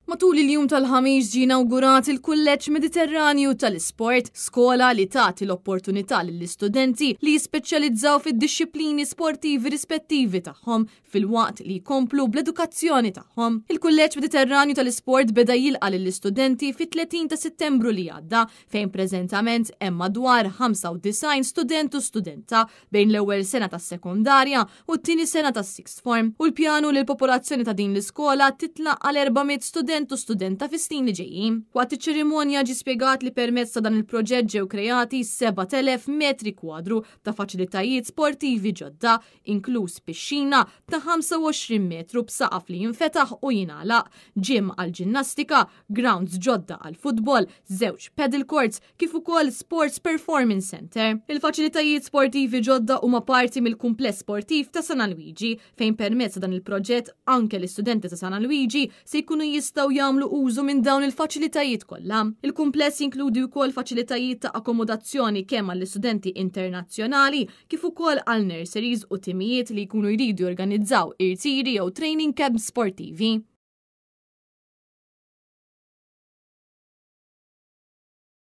Matul il-jum tal-ħamis ġie inawgurat il-Kulleġġ Mediterranju tal-Isport, skola li tagħti l-opportunità lill-istudenti li jispeċjalizzaw fid-dixxiplini sportivi rispettivi tagħhom fil-waqt li jkomplu bl-edukazzjoni tagħhom. Il-Kulleġġ Mediterranju tal-Isport beda jilqa' lill-istudenti fit-30 ta' Settembru li għadda fejn preżentament hemm madwar 95 student u studenta bejn l-ewwel sena tas-sekondarja u t-tieni sena tas-sixth form u l-pjanu li l-popolazzjoni ta' din l-iskola titlaq għal 400 student u studenta fis-snin li ġejjin. Waqt iċ-ċerimonja ġie spjegat li permezz ta' dan il-proġett ġew krejati 7,000 metri kwadru ta' faċilitajiet sportivi ġodda, inkluż pixxina ta' 25 metru b'saqaf li jinfetaħ u jingħalaq, ġim għal ġinnastika, grounds ġodda għal futbol, żewġ paddle courts kif ukoll Sports Performance Center. Il-faċilitajiet sportivi ġodda huma parti mill-kumpless sportiv ta' San Luigi fejn permezz ta' dan il-proġett anke l-istudenti ta' San Luigi se jkunu jistgħu jagħmlu użu minn dawn il-faċilitajiet kollha. Il-kumpless jinkludi wkoll faċilitajiet ta' akkomodazzjoni kemm għall-istudenti internazzjonali kif ukoll għal nurseries u timijiet li jkunu jridu jorganizzaw irtiri jew training camps sportivi.